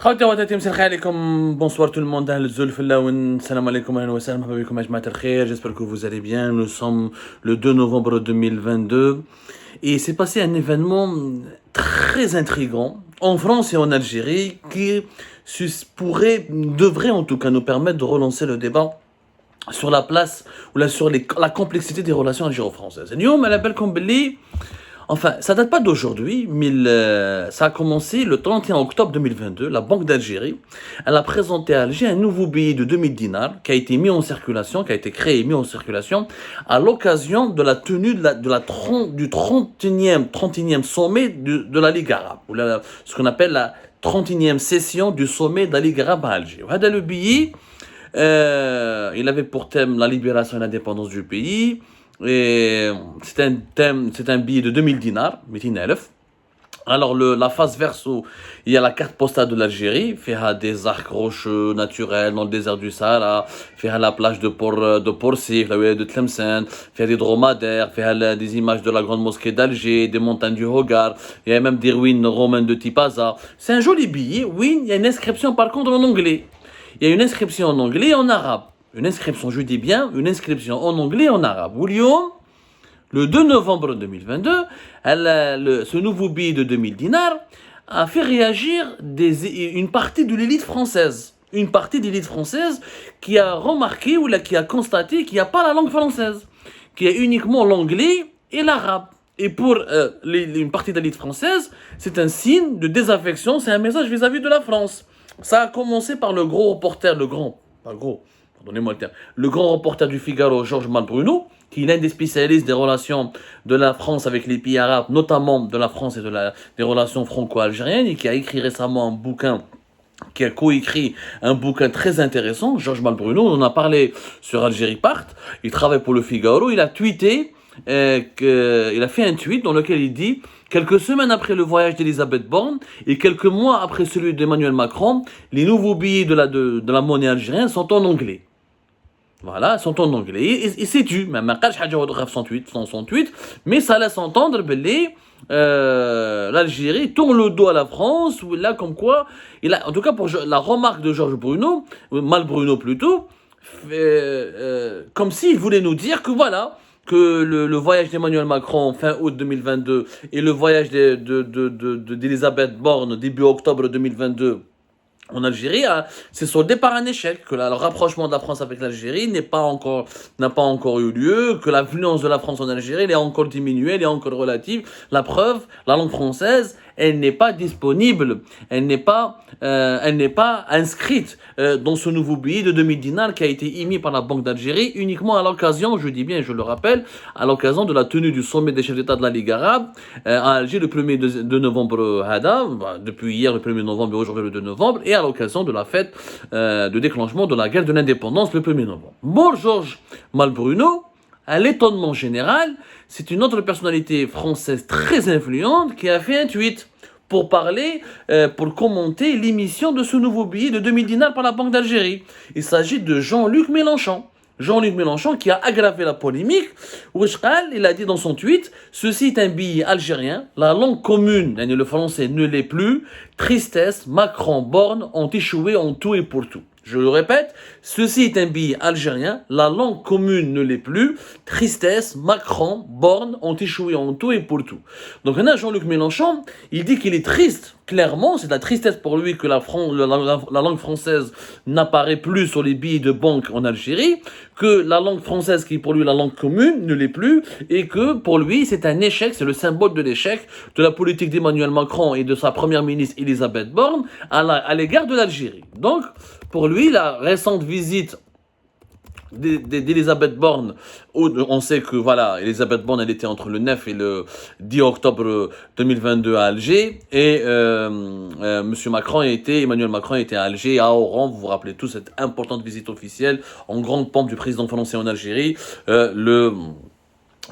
خواتي وخواتاتي مساء الخير عليكم. Bonsoir tout le monde. أهل الزلف الله. Salam alaikum, ahlan wa sahlan, مرحبا بكم يا جماعة الخير. J'espère que vous allez bien. Nous sommes le 2 novembre 2022 et c'est passé un événement très intriguant en France et en Algérie qui devrait en tout cas nous permettre de relancer le débat sur la place ou sur la complexité des relations algéro-françaises. اليوم على بالكم باللي enfin, ça date pas d'aujourd'hui, mais ça a commencé le 31 octobre 2022. La Banque d'Algérie, elle a présenté à Alger un nouveau billet de 2000 dinars qui a été mis en circulation, qui a été créé et mis en circulation à l'occasion de la tenue du 31e sommet de la Ligue arabe, ou ce qu'on appelle la 31e session du sommet de la Ligue arabe à Alger. Le billet, il avait pour thème la libération et l'indépendance du pays. Et c'est un billet de 2000 dinars, 200,000. Alors la face verso, il y a la carte postale de l'Algérie, fait des arcs rocheux naturels dans le désert du Sahara, fait la plage de Porsif, la ville de Tlemcen, fait des dromadaires, fait des images de la grande mosquée d'Alger, des montagnes du Hogar, il y a même des ruines romaines de Tipaza. C'est un joli billet, oui, il y a une inscription par contre en anglais. Il y a une inscription en anglais et en arabe. Une inscription, je dis bien, une inscription en anglais et en arabe. Le 2 novembre 2022, ce nouveau billet de 2000 dinars a fait réagir une partie de l'élite française. Une partie de l'élite française qui a remarqué ou qui a constaté qu'il n'y a pas la langue française, qu'il y a uniquement l'anglais et l'arabe. Et pour une partie de l'élite française, c'est un signe de désaffection, c'est un message vis-à-vis de la France. Ça a commencé par le grand reporter, le grand reporter du Figaro, Georges Malbruno, qui est l'un des spécialistes des relations de la France avec les pays arabes, notamment de la France et des relations franco-algériennes, et qui a écrit récemment qui a coécrit un bouquin très intéressant, Georges Malbruno, on en a parlé sur Algérie Part, il travaille pour le Figaro, il a tweeté, il a fait un tweet dans lequel il dit: quelques semaines après le voyage d'Elisabeth Borne et quelques mois après celui d'Emmanuel Macron, les nouveaux billets de la monnaie algérienne sont en anglais. Voilà, sont en anglais. Et c'est dû, même son tweet, mais ça laisse entendre l'Algérie tourne le dos à la France, ou là comme quoi, en tout cas pour la remarque de Georges Malbruno plutôt, comme s'il voulait nous dire que voilà, que le voyage d'Emmanuel Macron fin août 2022 et le voyage d'Elisabeth Borne début octobre 2022 en Algérie, c'est soldé par un échec, que le rapprochement de la France avec l'Algérie n'a pas encore eu lieu, que l'influence de la France en Algérie elle est encore diminuée, elle est encore relative. La preuve, la langue française, elle n'est pas disponible, elle n'est pas inscrite dans ce nouveau billet de 2000 dinars qui a été émis par la Banque d'Algérie uniquement à l'occasion, je dis bien et je le rappelle, à l'occasion de la tenue du sommet des chefs d'État de la Ligue arabe à Alger le 1er de novembre, depuis hier le 1er novembre et aujourd'hui le 2 novembre, et à l'occasion de la fête de déclenchement de la guerre de l'indépendance le 1er novembre. Bon, Georges Malbruno, à l'étonnement général, c'est une autre personnalité française très influente qui a fait un tweet pour commenter l'émission de ce nouveau billet de 2000 dinars par la Banque d'Algérie. Il s'agit de Jean-Luc Mélenchon. Jean-Luc Mélenchon qui a aggravé la polémique. Il a dit dans son tweet: ceci est un billet algérien, la langue commune, le français ne l'est plus, tristesse, Macron, Borne ont échoué en tout et pour tout. Je le répète, ceci est un billet algérien, la langue commune ne l'est plus, tristesse, Macron, Borne ont échoué en tout et pour tout. Donc là, Jean-Luc Mélenchon, il dit qu'il est triste, clairement, c'est de la tristesse pour lui que la langue française n'apparaît plus sur les billets de banque en Algérie, que la langue française qui est pour lui la langue commune ne l'est plus, et que pour lui c'est un échec, c'est le symbole de l'échec de la politique d'Emmanuel Macron et de sa première ministre Elisabeth Borne à l'égard de l'Algérie. Donc, pour lui, la récente visite d'Elisabeth Borne, on sait que voilà, Elisabeth Borne elle était entre le 9 et le 10 octobre 2022 à Alger, et Emmanuel Macron était à Alger, à Oran, vous vous rappelez tous cette importante visite officielle en grande pompe du président français en Algérie,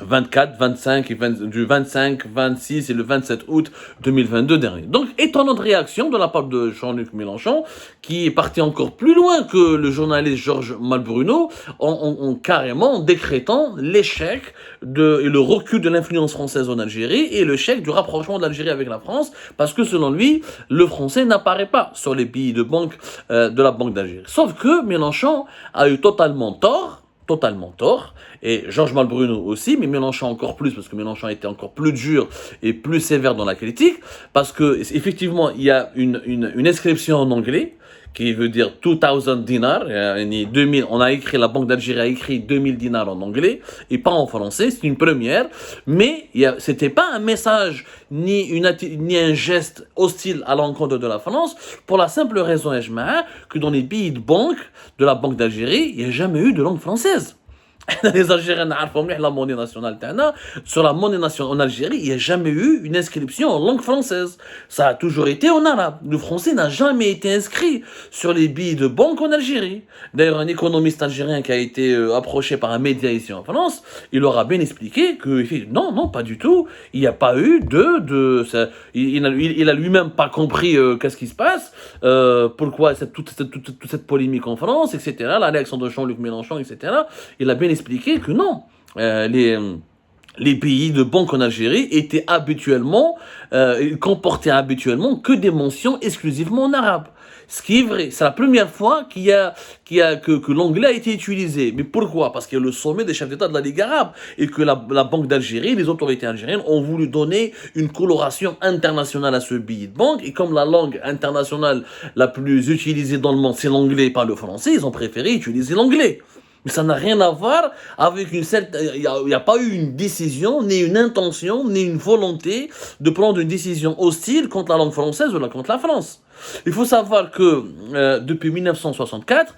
24, 25 et du 25, 26 et le 27 août 2022 dernier. Donc, étonnante réaction de la part de Jean-Luc Mélenchon, qui est parti encore plus loin que le journaliste Georges Malbruno, en carrément décrétant l'échec et le recul de l'influence française en Algérie et l'échec du rapprochement de l'Algérie avec la France, parce que selon lui, le français n'apparaît pas sur les billets de banque de la Banque d'Algérie. Sauf que Mélenchon a eu totalement tort, et Georges Malbruno aussi, mais Mélenchon encore plus, parce que Mélenchon était encore plus dur et plus sévère dans la critique, parce que effectivement il y a une inscription en anglais, qui veut dire 2000 dinars, 2000, la Banque d'Algérie a écrit 2000 dinars en anglais, et pas en français, c'est une première, mais c'était pas un message, ni un geste hostile à l'encontre de la France, pour la simple raison, que dans les billets de banque de la Banque d'Algérie, il n'y a jamais eu de langue française. Les Algériens n'arrivent la monnaie nationale tana. Sur la monnaie nationale en Algérie, il n'y a jamais eu une inscription en langue française. Ça a toujours été en arabe. Le français n'a jamais été inscrit sur les billets de banque en Algérie. D'ailleurs, un économiste algérien qui a été approché par un média ici en France, il aura bien expliqué que non, pas du tout. Il n'y a pas eu il a lui-même pas compris qu'est-ce qui se passe, pourquoi toute cette polémique en France, etc. La réaction de Jean-Luc Mélenchon, etc. Il a bien expliqué que non, les pays de banque en Algérie étaient comportaient habituellement que des mentions exclusivement en arabe. Ce qui est vrai, c'est la première fois que l'anglais a été utilisé. Mais pourquoi? Parce qu'il y a le sommet des chefs d'État de la Ligue arabe et que la Banque d'Algérie, les autorités algériennes ont voulu donner une coloration internationale à ce billet de banque. Et comme la langue internationale la plus utilisée dans le monde, c'est l'anglais et pas le français, ils ont préféré utiliser l'anglais. Mais ça n'a rien à voir avec il n'y a pas eu une décision, ni une intention, ni une volonté de prendre une décision hostile contre la langue française ou contre la France. Il faut savoir que depuis 1964,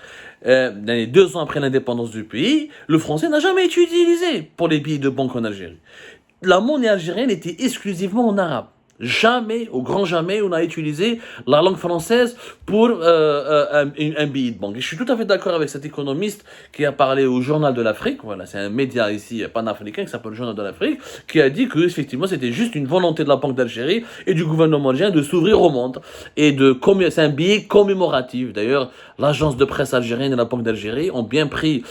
2 ans après l'indépendance du pays, le français n'a jamais été utilisé pour les billets de banque en Algérie. La monnaie algérienne était exclusivement en arabe. Jamais, au grand jamais, on a utilisé la langue française pour un billet de banque. Et je suis tout à fait d'accord avec cet économiste qui a parlé au Journal de l'Afrique. Voilà, c'est un média ici panafricain qui s'appelle le Journal de l'Afrique, qui a dit que effectivement c'était juste une volonté de la Banque d'Algérie et du gouvernement algérien de s'ouvrir au monde et c'est un billet commémoratif. D'ailleurs, l'agence de presse algérienne et la Banque d'Algérie ont bien fait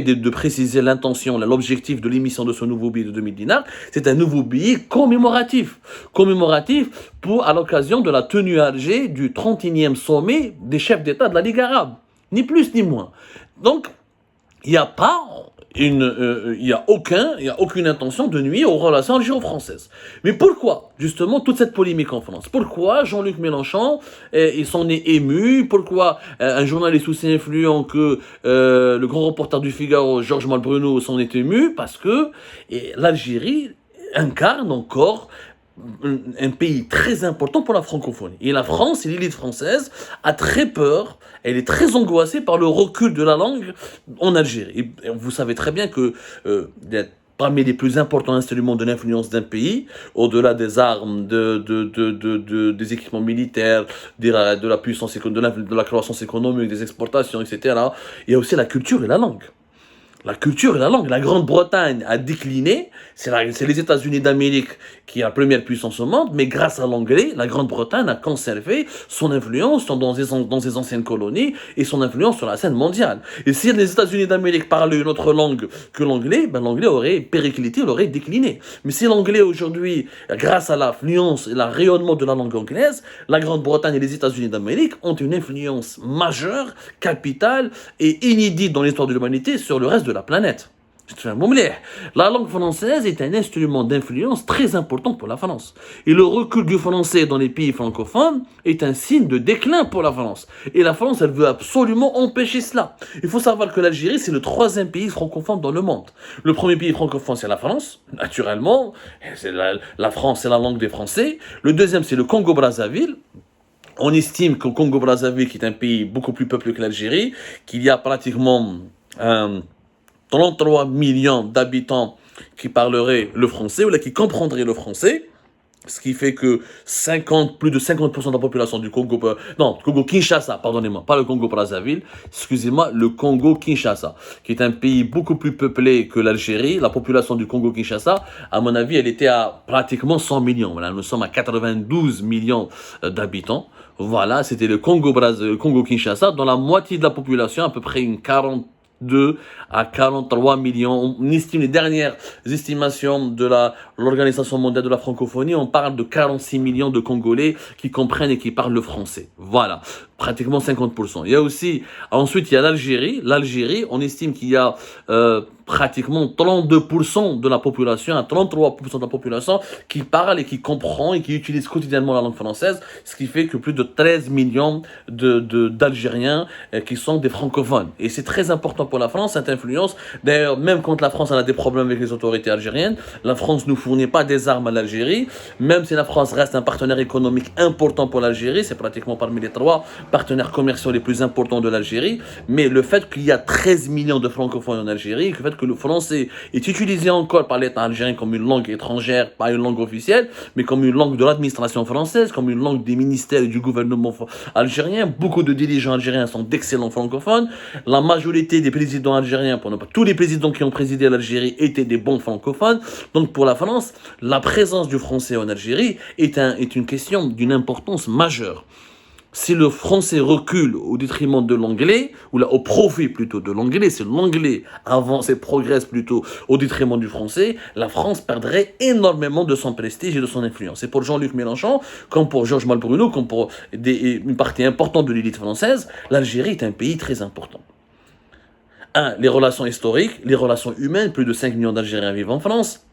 de préciser l'intention, l'objectif de l'émission de ce nouveau billet de 2000 dinars. C'est un nouveau billet commémoratif à l'occasion de la tenue à Alger du 31e sommet des chefs d'État de la Ligue arabe. Ni plus ni moins. Donc, il n'y a aucune intention de nuire aux relations algéro-françaises. Mais pourquoi, justement, toute cette polémique en France? Pourquoi Jean-Luc Mélenchon il s'en est ému? Pourquoi un journaliste aussi influent que le grand reporter du Figaro, Georges Malbruno, s'en est ému? Parce que l'Algérie incarne encore un pays très important pour la francophonie. Et la France et l'élite française a très peur, elle est très angoissée par le recul de la langue en Algérie. Et vous savez très bien que parmi les plus importants instruments de l'influence d'un pays, au-delà des armes, des équipements militaires, de la puissance, de la croissance économique, des exportations, etc., il y a aussi la culture et la langue. La culture et la langue. La Grande-Bretagne a décliné, c'est les États-Unis d'Amérique qui est la première puissance au monde, mais grâce à l'anglais, la Grande-Bretagne a conservé son influence dans ses anciennes colonies et son influence sur la scène mondiale. Et si les États-Unis d'Amérique parlaient une autre langue que l'anglais, l'anglais aurait périclité, il aurait décliné. Mais si l'anglais aujourd'hui, grâce à l'influence et le rayonnement de la langue anglaise, la Grande-Bretagne et les États-Unis d'Amérique ont une influence majeure, capitale et inédite dans l'histoire de l'humanité sur le reste de la planète. La langue française est un instrument d'influence très important pour la France. Et le recul du français dans les pays francophones est un signe de déclin pour la France. Et la France, elle veut absolument empêcher cela. Il faut savoir que l'Algérie, c'est le 3e pays francophone dans le monde. Le premier pays francophone, c'est la France, naturellement. La France, c'est la langue des Français. Le deuxième, c'est le Congo-Brazzaville. On estime qu'au Congo-Brazzaville, qui est un pays beaucoup plus peuplé que l'Algérie, qu'il y a pratiquement 33 millions d'habitants qui parleraient le français, ou là qui comprendraient le français. Ce qui fait que plus de 50% de la population du Congo, non, Congo-Kinshasa, pardonnez-moi, pas le Congo-Brazzaville, excusez-moi, le Congo-Kinshasa, qui est un pays beaucoup plus peuplé que l'Algérie. La population du Congo-Kinshasa, à mon avis, elle était à pratiquement 100 millions. Là, nous sommes à 92 millions d'habitants. Voilà, c'était le Congo-Kinshasa, dont la moitié de la population, à peu près une 42 à 43 millions. On estime les dernières estimations de l'Organisation mondiale de la francophonie, on parle de 46 millions de Congolais qui comprennent et qui parlent le français. Voilà, pratiquement 50%. Ensuite, il y a l'Algérie. L'Algérie, on estime qu'il y a pratiquement 32% de la population, à 33% de la population qui parle et qui comprend et qui utilise quotidiennement la langue française, ce qui fait que plus de 13 millions d'Algériens qui sont des francophones. Et c'est très important pour la France, cette influence. D'ailleurs, même quand la France a des problèmes avec les autorités algériennes, la France ne fournit pas des armes à l'Algérie, même si la France reste un partenaire économique important pour l'Algérie, c'est pratiquement parmi les 3 partenaires commerciaux les plus importants de l'Algérie, mais le fait qu'il y a 13 millions de francophones en Algérie, le fait que le français est utilisé encore par l'État algérien comme une langue étrangère, pas une langue officielle, mais comme une langue de l'administration française, comme une langue des ministères et du gouvernement algérien. Beaucoup de dirigeants algériens sont d'excellents francophones. La majorité des présidents algériens, pour ne pas tous les présidents qui ont présidé l'Algérie étaient des bons francophones. Donc pour la France, la présence du français en Algérie est une question d'une importance majeure. Si le français recule au détriment de l'anglais, ou là, au profit plutôt de l'anglais, si l'anglais avance et progresse plutôt au détriment du français, la France perdrait énormément de son prestige et de son influence. Et pour Jean-Luc Mélenchon, comme pour Georges Malbruno, comme pour une partie importante de l'élite française, l'Algérie est un pays très important. Les relations historiques, les relations humaines, plus de 5 millions d'Algériens vivent en France.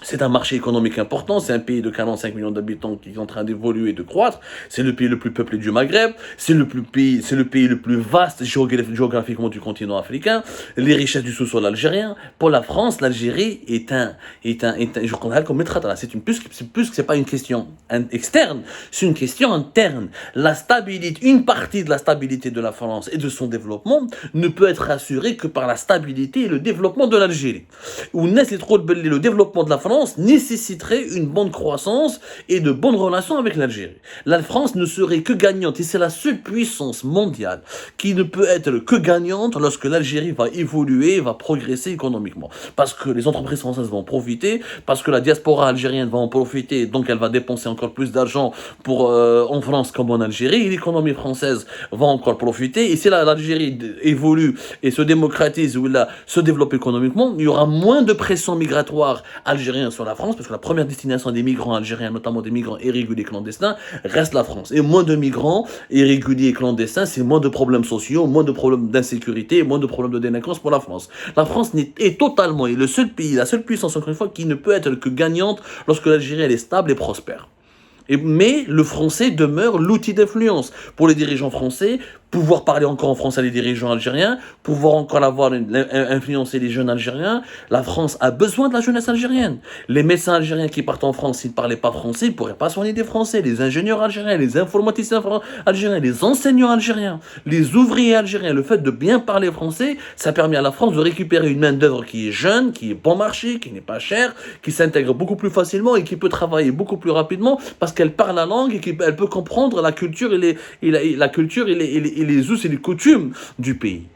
C'est un marché économique important, c'est un pays de 45 millions d'habitants qui est en train d'évoluer et de croître, c'est le pays le plus peuplé du Maghreb, c'est le pays le plus vaste géographiquement du continent africain, les richesses du sous-sol algérien. Pour la France, l'Algérie je considère comme métradra. C'est pas une question externe, c'est une question interne. Une partie de la stabilité de la France et de son développement ne peut être assurée que par la stabilité et le développement de l'Algérie. Le développement de la France nécessiterait une bonne croissance et de bonnes relations avec l'Algérie. La France ne serait que gagnante, et c'est la seule puissance mondiale qui ne peut être que gagnante lorsque l'Algérie va évoluer, va progresser économiquement. Parce que les entreprises françaises vont profiter, parce que la diaspora algérienne va en profiter, donc elle va dépenser encore plus d'argent en France comme en Algérie, et l'économie française va encore profiter, et si l'Algérie évolue et se démocratise ou se développe économiquement, il y aura moins de pression migratoire algérienne sur la France, parce que la première destination des migrants algériens, notamment des migrants irréguliers clandestins, reste la France. Et moins de migrants irréguliers clandestins, c'est moins de problèmes sociaux, moins de problèmes d'insécurité, moins de problèmes de délinquance pour la France. La France est totalement le seul pays, la seule puissance, encore une fois, qui ne peut être que gagnante lorsque l'Algérie elle est stable et prospère. Mais le français demeure l'outil d'influence pour les dirigeants français, pouvoir parler encore en français à les dirigeants algériens, pouvoir encore influencer les jeunes algériens. La France a besoin de la jeunesse algérienne. Les médecins algériens qui partent en France, s'ils ne parlaient pas français, ils ne pourraient pas soigner des Français. Les ingénieurs algériens, les informaticiens algériens, les enseignants algériens, les ouvriers algériens. Le fait de bien parler français, ça permet à la France de récupérer une main-d'œuvre qui est jeune, qui est bon marché, qui n'est pas chère, qui s'intègre beaucoup plus facilement et qui peut travailler beaucoup plus rapidement parce qu'elle parle la langue et qu'elle peut comprendre la culture et les us et les coutumes du pays.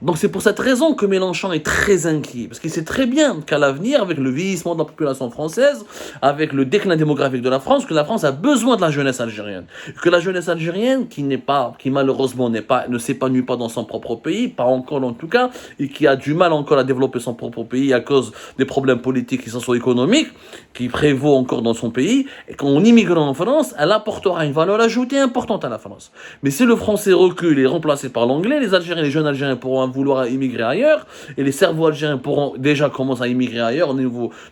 Donc c'est pour cette raison que Mélenchon est très inquiet, parce qu'il sait très bien qu'à l'avenir, avec le vieillissement de la population française, avec le déclin démographique de la France, que la France a besoin de la jeunesse algérienne. Que la jeunesse algérienne, qui malheureusement ne s'épanouit pas dans son propre pays, pas encore en tout cas, et qui a du mal encore à développer son propre pays à cause des problèmes politiques et socio-économiques qui prévaut encore dans son pays, et qu'en immigrant en France, elle apportera une valeur ajoutée importante à la France. Mais si le français recule et est remplacé par l'anglais, les jeunes Algériens pourront vouloir immigrer ailleurs, et les cerveaux algériens pourront déjà commencer à immigrer ailleurs,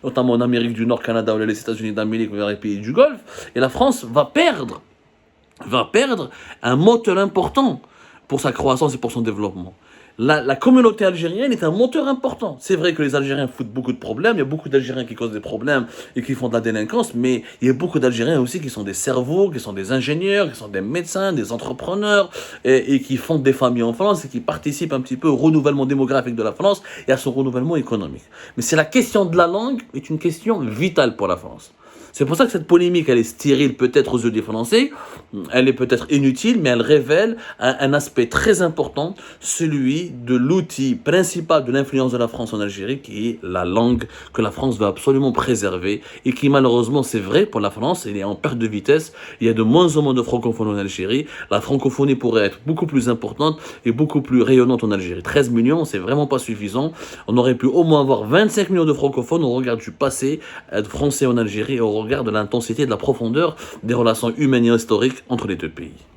notamment en Amérique du Nord, Canada ou les États-Unis d'Amérique vers les pays du Golfe, et la France va perdre un moteur important pour sa croissance et pour son développement. La communauté algérienne est un moteur important. C'est vrai que les Algériens foutent beaucoup de problèmes, il y a beaucoup d'Algériens qui causent des problèmes et qui font de la délinquance, mais il y a beaucoup d'Algériens aussi qui sont des cerveaux, qui sont des ingénieurs, qui sont des médecins, des entrepreneurs, et qui fondent des familles en France et qui participent un petit peu au renouvellement démographique de la France et à son renouvellement économique. Mais c'est la question de la langue est une question vitale pour la France. C'est pour ça que cette polémique, elle est stérile peut-être aux yeux des Français, elle est peut-être inutile, mais elle révèle un aspect très important, celui de l'outil principal de l'influence de la France en Algérie, qui est la langue que la France veut absolument préserver et qui malheureusement, c'est vrai pour la France, elle est en perte de vitesse. Il y a de moins en moins de francophones en Algérie. La francophonie pourrait être beaucoup plus importante et beaucoup plus rayonnante en Algérie. 13 millions, c'est vraiment pas suffisant. On aurait pu au moins avoir 25 millions de francophones au regard du passé français en Algérie et au regard de l'intensité et de la profondeur des relations humaines et historiques entre les deux pays.